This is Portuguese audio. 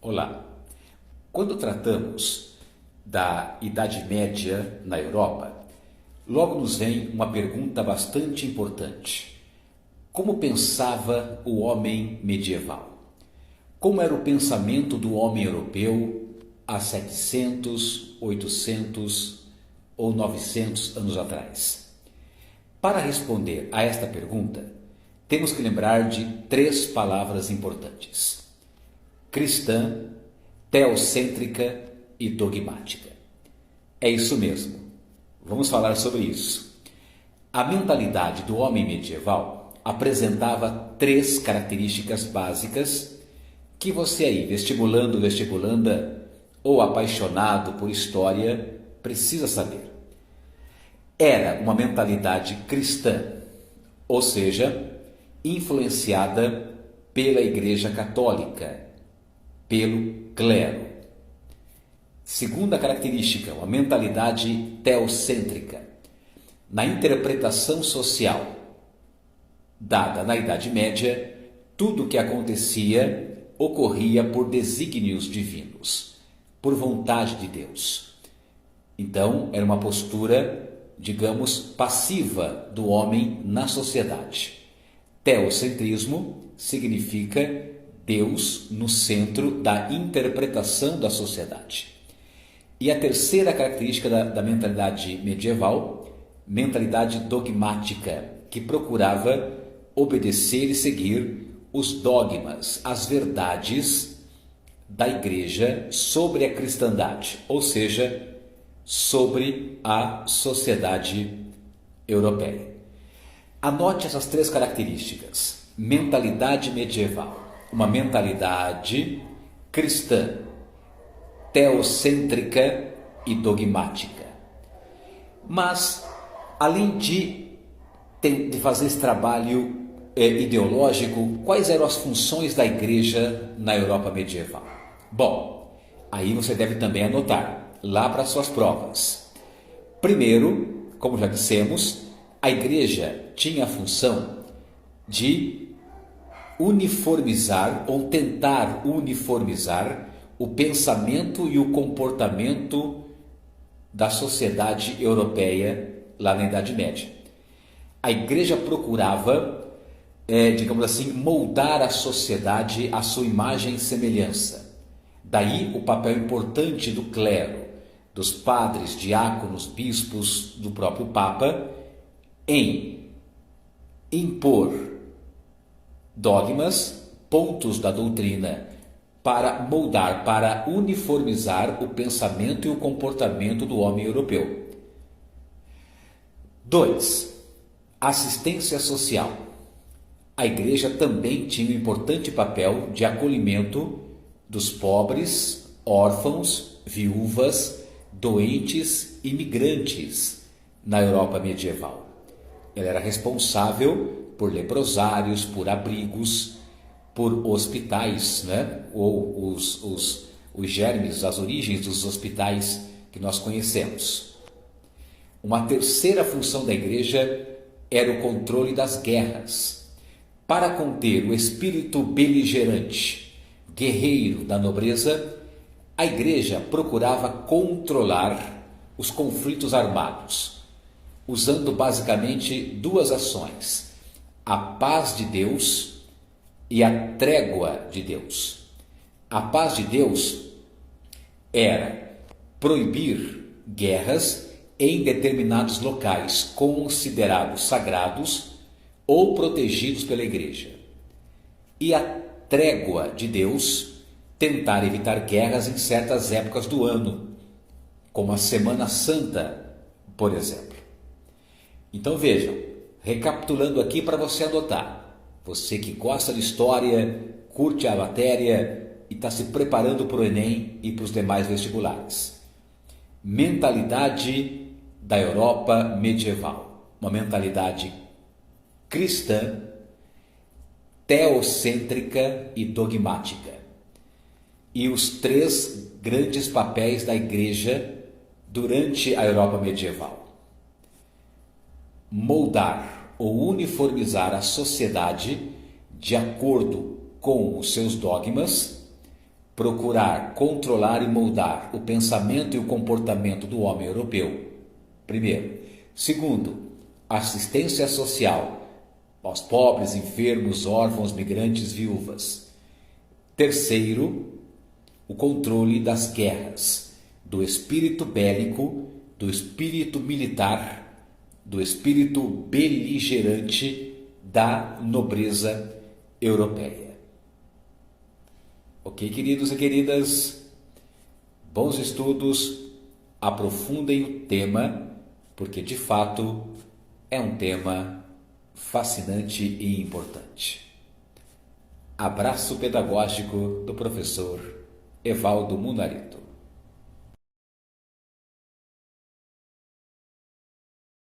Olá! Quando tratamos da Idade Média na Europa, logo nos vem uma pergunta bastante importante. Como pensava o homem medieval? Como era o pensamento do homem europeu há 700, 800 ou 900 anos atrás? Para responder a esta pergunta, temos que lembrar de três palavras importantes: cristã, teocêntrica e dogmática. É isso mesmo. Vamos falar sobre isso. A mentalidade do homem medieval apresentava três características básicas que você aí, vestibulando, vestibulanda ou apaixonado por história, precisa saber. Era uma mentalidade cristã, ou seja, influenciada pela Igreja Católica, pelo clero. Segunda característica, uma mentalidade teocêntrica. Na interpretação social dada na Idade Média, tudo o que acontecia ocorria por desígnios divinos, por vontade de Deus. Então, era uma postura, digamos, passiva do homem na sociedade. Teocentrismo significa Deus no centro da interpretação da sociedade. E a terceira característica da mentalidade medieval, mentalidade dogmática, que procurava obedecer e seguir os dogmas, as verdades da Igreja sobre a cristandade, ou seja, sobre a sociedade europeia. Anote essas três características. Mentalidade medieval, uma mentalidade cristã, teocêntrica e dogmática. Mas, além de fazer esse trabalho ideológico, quais eram as funções da Igreja na Europa medieval? Bom, aí você deve também anotar, lá para suas provas. Primeiro, como já dissemos, a Igreja tinha a função de uniformizar ou tentar uniformizar o pensamento e o comportamento da sociedade europeia lá na Idade Média. A Igreja procurava, digamos assim, moldar a sociedade à sua imagem e semelhança. Daí o papel importante do clero, dos padres, diáconos, bispos, do próprio Papa, em impor dogmas, pontos da doutrina, para moldar, para uniformizar o pensamento e o comportamento do homem europeu. 2. Assistência social. A Igreja também tinha um importante papel de acolhimento dos pobres, órfãos, viúvas, doentes e migrantes na Europa medieval. Ela era responsável por leprosários, por abrigos, por hospitais, ou os germes, as origens dos hospitais que nós conhecemos. Uma terceira função da Igreja era o controle das guerras. Para conter o espírito beligerante, guerreiro da nobreza, a Igreja procurava controlar os conflitos armados, usando basicamente duas ações: a paz de Deus e a trégua de Deus. A paz de Deus era proibir guerras em determinados locais considerados sagrados ou protegidos pela Igreja. E a trégua de Deus, tentar evitar guerras em certas épocas do ano, como a Semana Santa, por exemplo. Então vejam, recapitulando aqui para você anotar. Você que gosta de história, curte a matéria e está se preparando para o Enem e para os demais vestibulares. Mentalidade da Europa medieval. Uma mentalidade cristã, teocêntrica e dogmática. E os três grandes papéis da Igreja durante a Europa medieval: moldar ou uniformizar a sociedade de acordo com os seus dogmas, procurar controlar e moldar o pensamento e o comportamento do homem europeu. Primeiro. Segundo, assistência social aos pobres, enfermos, órfãos, migrantes, viúvas. Terceiro, o controle das guerras, do espírito bélico, do espírito militar, do espírito beligerante da nobreza europeia. Ok, queridos e queridas? Bons estudos, aprofundem o tema, porque de fato é um tema fascinante e importante. Abraço pedagógico do professor Evaldo Munarito.